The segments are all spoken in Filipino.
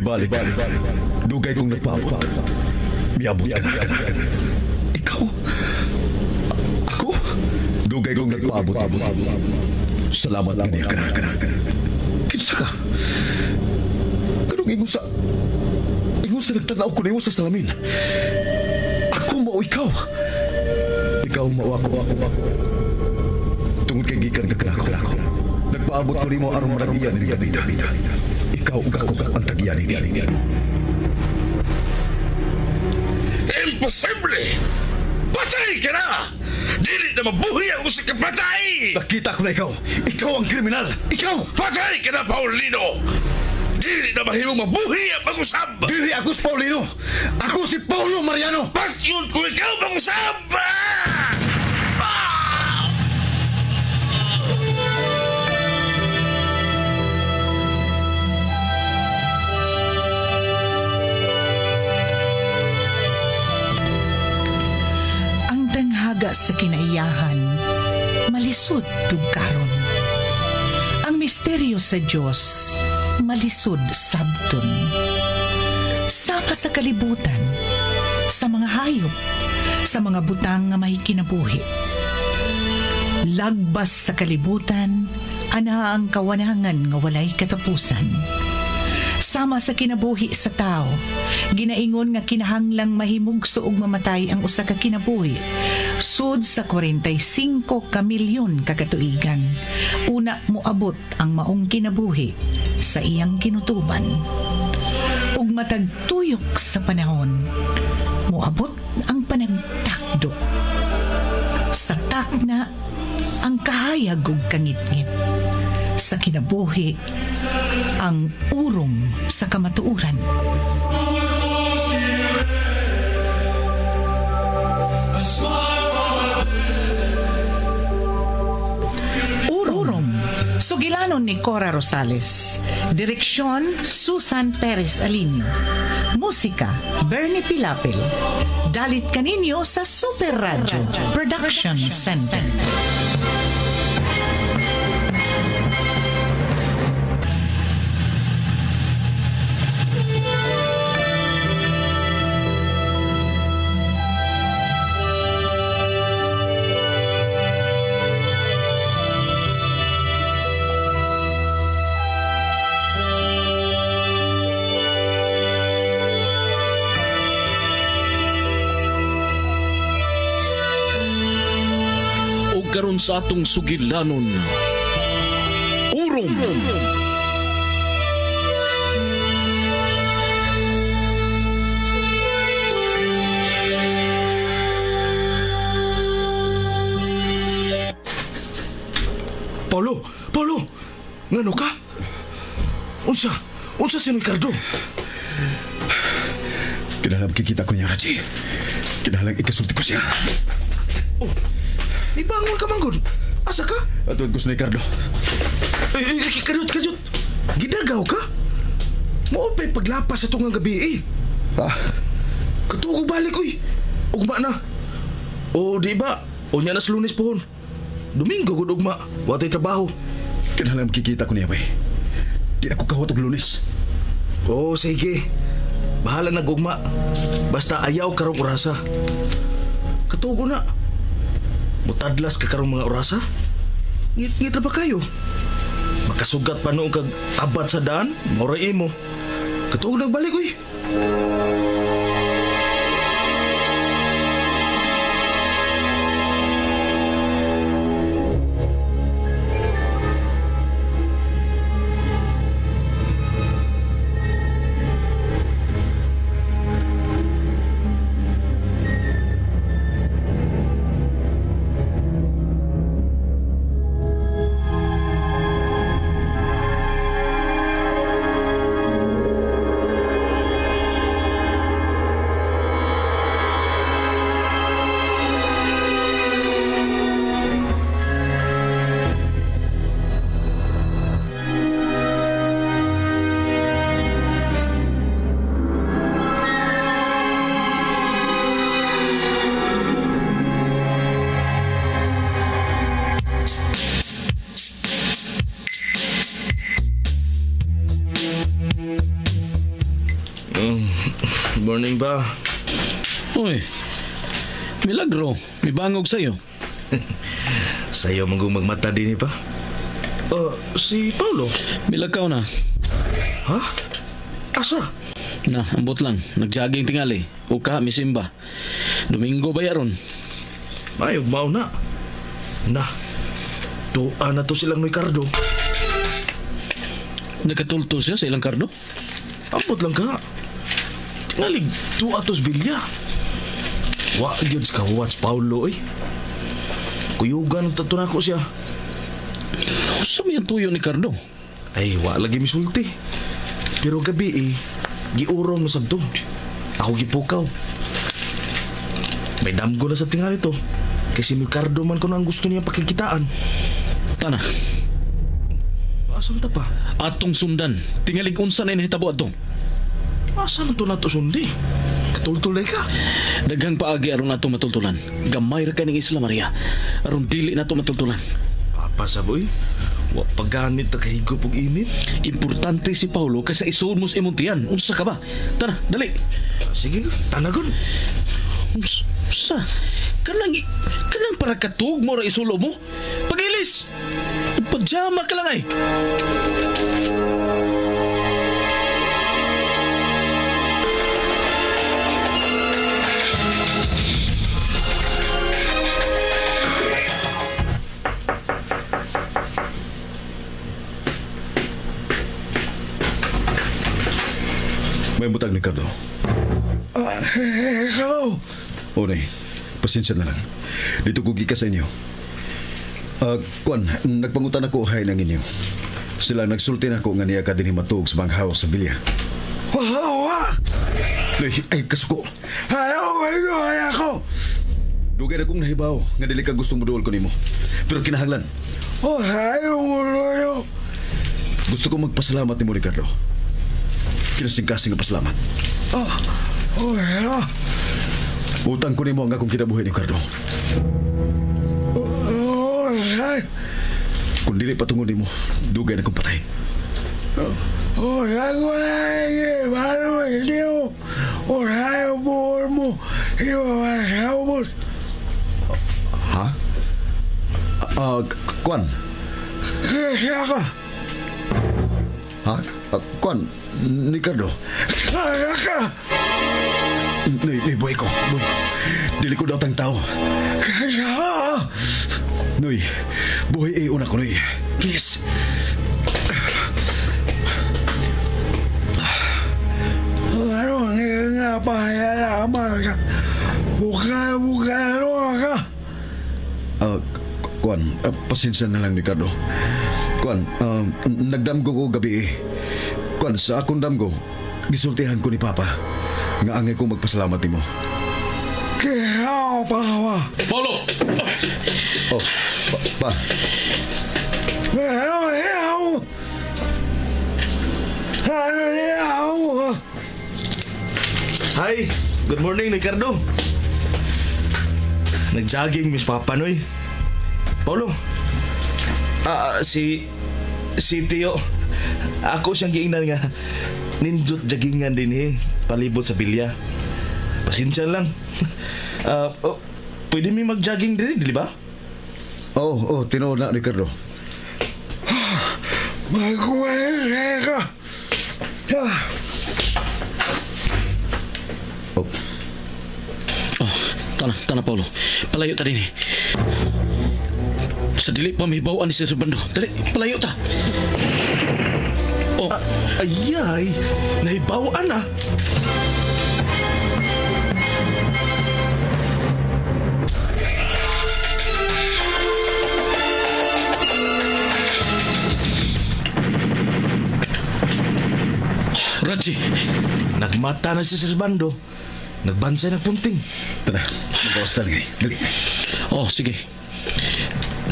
Balik. Dugay kong nagpaabot. Miabot ka na. Ikaw? Ako? Dugay kong nagpaabot. Salamat ka niya. Kinsa ka? Kanong ingon sa nagtanaw ko na sa salamin. Ako mao ikaw. Ikaw mao ako. Tungod kay gikan ka kanako. Nagpaabot ko nimo aron maragiyan ni Bida. Ikaw ug ako ang tagyan ni. Imposible! Patay ka na! Dili na mabuhi ang usa ka patay! Nakita ko na ikaw. Ikaw ang kriminal. Ikaw! Patay ka na, Paulino! Dili na mahimong mabuhi ang pag-usab! Dili ako si Paulino. Ako si Paulo Mariano. Basyon ko ikaw pag-usab! Haga sa kinaiyahan, malisod tugkaron. Ang misteryo sa Diyos, malisod sabton. Sama sa kalibutan, sa mga hayop, sa mga butang nga may kinabuhi. Lagbas sa kalibutan, ana ang kawanangan nga walay katapusan. Sama sa kinabuhi sa tao, ginaingon nga kinahanglang mahimugso ug mamatay ang usa ka kinabuhi sud sa 45 ka milyon ka katuigan. Una moabot ang maong kinabuhi sa iyang kinutuban. Ug matag tuyok sa panahon, moabot ang panagtakdo. Sa takna ang kahayag ug kangitngit. Sa kinabuhi ang urong sa kamatuuran. Urong, sugilanon ni Cora Rosales. Direksyon, Susan Perez Alinio. Musika, Bernie Pilapil. Dalit kaninyo sa Super Radio Production Center. Karon sa atong sugilanon, urong. Paulo, ngano ka? Unsa si Ricardo? Kinahalang kikita ko niya, Raji. Kinahalang ikasulti ko siya. Oh, ibangon ka, Manggod. Asa ka? Atuan ko sa Ricardo. Kajut. Gidagaw ka? Maupay paglapas sa tungang gabi eh. Ha? Katuog balik, uy. Ugma na. O di ba? O niya na sa Lunes pohon. Domingo, gud ugma. Watay trabaho. Kinahalang kikita ko niya, bay. Di na ko kahot og Lunes. Oo, sige. Bahala na gugma. Basta ayaw karong orasa. Katugo na. Mutadlas ka karong mga orasa? Ngit na ba kayo? Makasugat pa noong kag abad sa daan, mauray mo. Katuog nagbalik, uy. morning ba? Uy, milagro. May bangog sa'yo. Sayo manggong magmata din pa. Si Paulo. Milagkaw na. Ha? Asa? Na, ambot lang. Nag-jogging tingali. Uka, misimba. Domingo ba yaron? Mayog mao na. Na. Tuan na to silang Ricardo. Nagkatulto siya sa ilang kardo? Ambot lang ka. Tingalig, tuatos bilya. Wa yun ka wats Paulo eh. Kuyugan tato na ko siya. Sa may tuyo ni Cardo? Ay, wa lagi misulti. Pero gabi giurong mo sabto. Ako gipukaw. May damgo na sa tingali to. Kasi si Ricardo man ko na ang gusto niya pakikitaan. Tana, Asam ta pa? atong sundan. Tingalig unsa na inahitabo ato. Asam to na to sundi? Katultulay ka. Daghang paagi aron nato matultulan. Gamay ra ka ning Isla Maria. Aron dili nato matultulan. Papasaboy. Wa pagganit na kahigop og init. Importante si Paulo kasi isuod mo sa imong tiyan. Unsa ka ba? Tana, dali. Sige, tanagon. Sa kanang para katug mo ra isulo mo. Pagilis. Pagjama ka lang ay. May butang ni Cardo. Hello. Nay, pasensya na lang. Dito ko gika sa inyo. Kwan, nagpangutan ako hay ng inyo. Sila nagsulti na ako nga niya ka din himatog sa banghaw sa Villa. Wawa. Nay, ay kasuko. Ay ako. Dugay na kong nahibaw nga dili ka gustong muduol ko nimo. Pero kinahanglan. Ayaw. Gusto ko magpasalamat nimo, Ricardo. Kinasingkasing nga pasalamat. Utang ko nimo ang akong kinabuhi ni Ricardo. Kung dili patungod nimo, dugay na kong patay. Ha? Kwan? Ha? Kwan? Ricardo? Ni buhay ko. Dili ko daw tang tao. Noy, buhay una ko, Noy. Please. Ano nga pa ka? Bukan ka. Kwan, pasensya na lang, Ricardo. Kwan, nagdamgo ko gabi eh. Kwan, sa akong damgo, gisultihan ko ni Papa. Nga angay ko magpasalamat nimo. Kaya pa. Paulo! Oh, pa. Hi, good morning, Ricardo. Nag-jogging, Miss Papa Noy. Paulo. Si Tio. Ako siyang giingnan nga ninjut joggingan din palibot sa bilya. Pasensya lang. Pwede mi mag-jogging din, di ba? Oh, tinuod na, Ricardo. Magkumain ka. Tana Paulo. Palayo ta din eh. Sa dili pa may bawaan siya sa bando. Dali, palayo ta. Ayay, nahibawaan na. Raji, Nagmata na siya sa bando. Nagbansay nagpunting. Tara, magkawas na ngay. Dali. sige.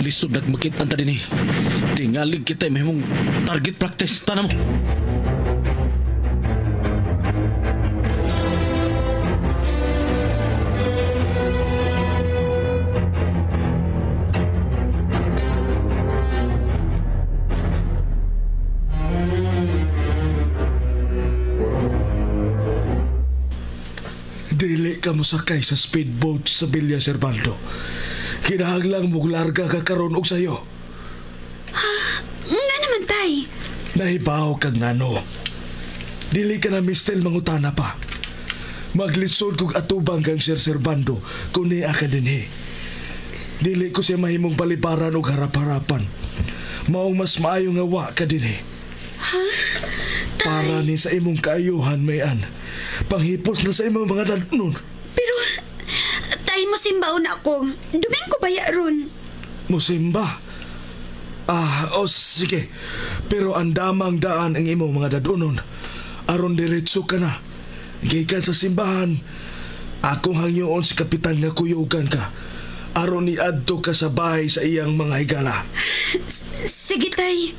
Lisod nagmakit ang tadi ni. Tingalig kita may mong target practice. Tana mo. dili ka mosakay sa speedboat sa Villa Servando. Kinahanglang mong larga ka karon og sayo. Nga naman, tay. Nahibaw kag ngano. Dili ka na mistel mangutana pa. Maglisod kog atubang kang Sir Servando kung niya ka dinhi. Dili ko siya mahimong balibaran og harap-harapan. Maong mas maayo nga wa ka dinhi. Para ni sa imong kaayuhan, mayan. Panghipos na sa imong mga danon. Pero, tay, masimbaon ako. Duming ko baya ron. Musimba. Sige. Pero ang damang daan ang imong mga dadonon. Aron diretso ka na. Gikan sa simbahan. Akong hangyoon si kapitan nga kuyugan ka. Aron ni adto ka sa bahay sa iyang mga higala. Sige, tay.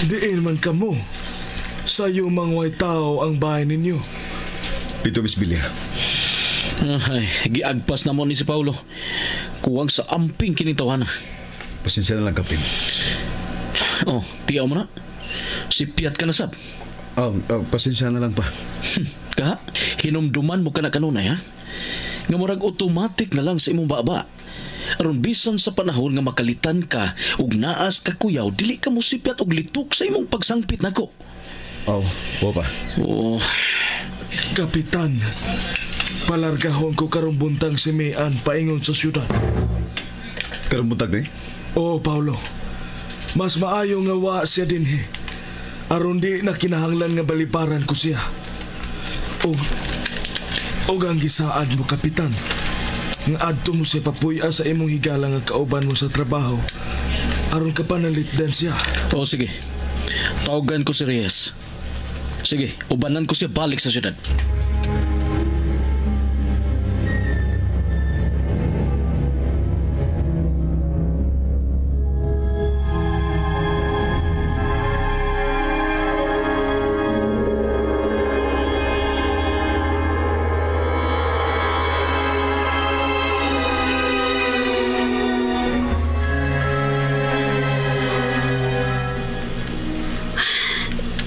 Diin man kamo. Sayo mangway tao ang bahay ninyo. Dito, Miss Bilya. Ay, giagpas na mo ni si Paulo. Kuwang sa amping kinitawanan. Pasensya na lang, Kapten. Oh, tiyaw mo na. Si Piat ka na sab. Pasensya na lang pa. Ka, hinumduman mo ka na kanunay, ha? Nga murag automatic na lang sa imong baba. Aron bisan sa panahon nga makalitan ka ug naas ka kuyaw, dili ka musipyat og litok sa imong pagsangpit nako. Pa. Oh, Kapitan, palargahon ko karong buntang si Mian paingon sa syudad. Karong buntag na eh? Oo, Paulo. Mas maayo nga wa siya dinhi. Aron di na kinahanglan nga baliparan ko siya. Og ang gisaad mo, Kapitan, nga adto mo siya papuya sa imong higala nga kauban mo sa trabaho. Aron ka pa nalipdan siya. oh sige. Tawagan ko si Reyes. Sige, ubanan ko siya balik sa syudad.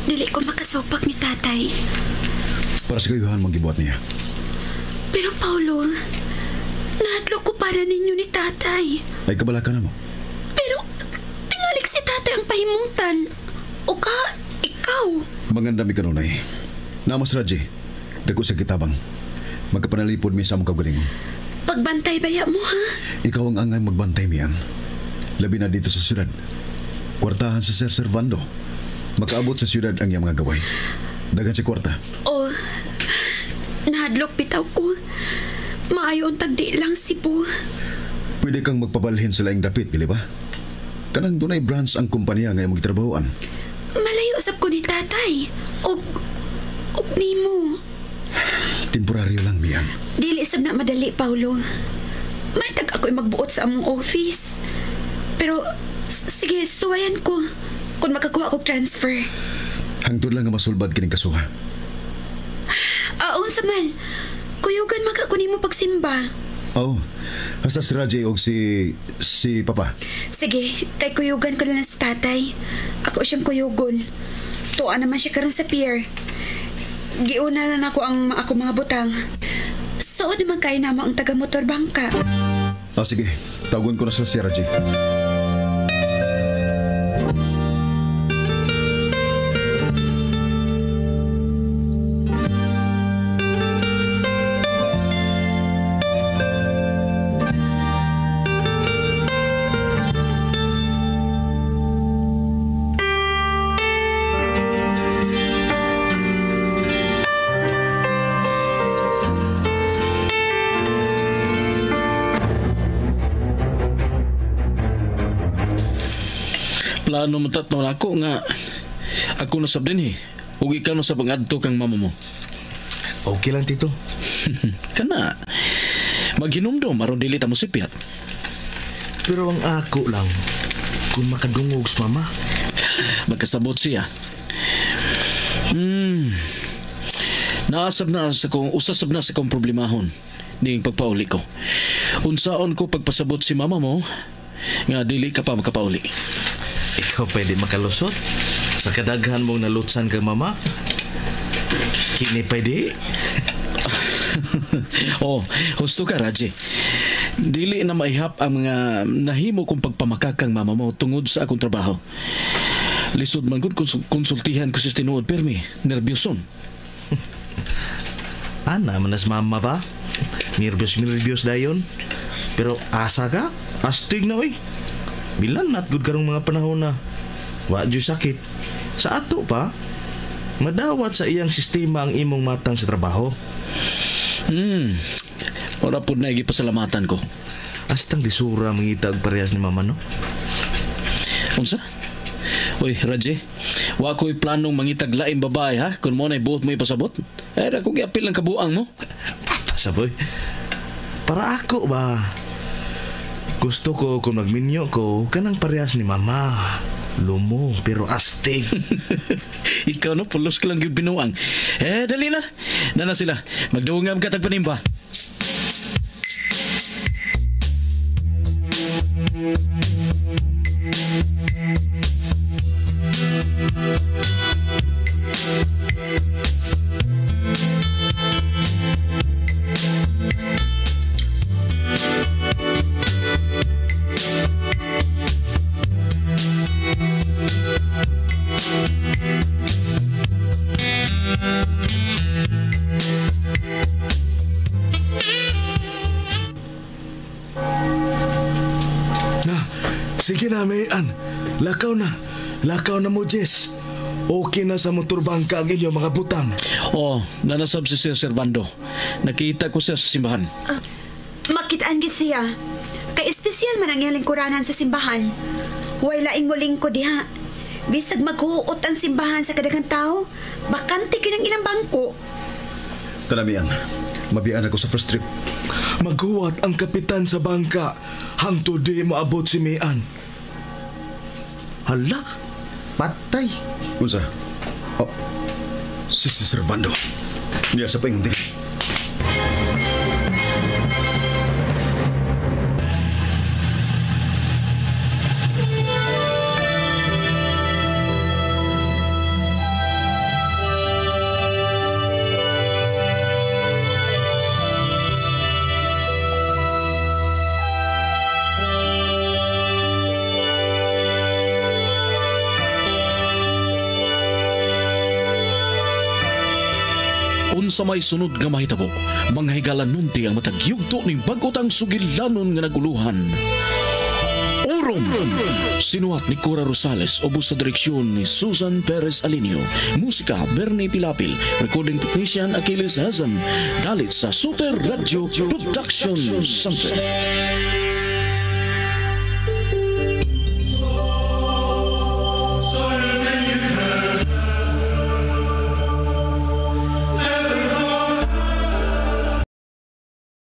Dili ko makasopak ni tatay. Para sa kayuhan mong gibuhat niya. Pero, Paulo, nahadlok ko para ninyo ni tatay. Ay, kabala ka na mo. Pero, tingalik si tatay ang pahimungtan. O ka, ikaw. Mangandami ka nunay. Namas Raji, dako sa kitabang. Magkapanalipod mi sa among kagaling. Pagbantay baya mo, ha? Ikaw ang angay magbantay miyan. Labi na dito sa syudad. Kwartahan sa Sir Servando. Makaabot sa syudad ang iyang mga gaway. Dagan si kwarta. O, nahadlok bitaw ko. Maayo ang tagdi lang si Po. Pwede kang magpabalhin sa laing dapit, dili ba? Kanang dunay branch ang kumpanya nga iyong gitrabahoan. Malayo sab ko ni tatay. Og nimo. Temporaryo lang, miyan. Dili sab na madali, Paulo. May tag ako'y magbuot sa among office. Pero, sige, suwayan ko. Kung makakuha ko transfer. Hangtod lang nga masulbad kining kasuha. Aon sa man. Kuyugan makakunin mo pagsimba. Hasta si Raji o si Papa. Sige, kay kuyugan ko na lang sa tatay. Ako siyang kuyugon. Tuwa naman siya karon sa pier. Giuna lang ako ako mga butang. Sood naman kayo naman ang taga-motor bangka. Sige, tawagon ko na sa si Raji. Plano mo tatno na ako nga ako nasab din ug ikaw na sa pangadto kang mama mo. Okay lang, Tito. Kana, maghinumdum aron dili ta mo sipyat. Pero ang ako lang, kung makadungog sa mama, Magkasabot siya. Naasab na sa kong usasab na sa kong problemahon ning pagpauli ko. Unsaon ko pagpasabot si mama mo nga dili ka pa makapauli. ikaw pwede makalusot sa kadaghan mong nalutsan kang mama. Kini pwede. Oh, husto ka, Raji. Dili na maihap ang mga nahimo kong pagpamakakang mama mo tungod sa akong trabaho. Lisod man gud konsultihan ko sa tinuod permi, nerbyoson. Ana, manas mama ba? Nervyos dayon. Pero asa ka? Astig na, oy. Bilan nat good karong mga panahon na wa jud sakit. Sa ato pa, madawat sa iyang sistema ang imong matang sa trabaho. Ora pud na gipasalamatan ko. Astang disura mangitag parehas ni mama, no? Unsa? Uy, Raji, wa ko'y planong mangitag laing babae ha, kung mo na'y buot mo ipasabot. Eh, ako giapil ang kabuang mo. Pasaboy. Para ako ba? Gusto ko kung magminyo ko kanang parehas ni mama. Lumo pero astig. Ikaw no, pulos ka lang yung binuang. Eh, dali na. Nana sila, magduwangam ka tagpanimba. Na, sige na, Mayan. Lakaw na. Lakaw na mo, Jess. Okay na sa motor bangka ang inyong mga butang. Oh, nanasab si Sir Servando. Nakita ko siya sa simbahan. Makitaan gid siya. Kay espesyal man ang iyang lingkuranan sa simbahan. Way laing mo lingkod diha. Bisag maghuot ang simbahan sa kadaghang tao, bakante kinang ilang bangko. Tanamian, mabiyaan ako sa first trip. Maghuwat ang kapitan sa bangka hangtod di maabot si Mayan. Hala, patay. Unsa? Oh, si Servando. Niya sa paingdi. Unsa may sunod nga mahitabo, manghigalan nunti ang matagyugto ning bag-otang sugilanon nga naguluhan. Urom! Sinuhat ni Cora Rosales, ubos sa direksyon ni Susan Perez Alinio. Musika, Bernie Pilapil. Recording technician, Achilles Hazan. Dalit sa Super Radio Production Center.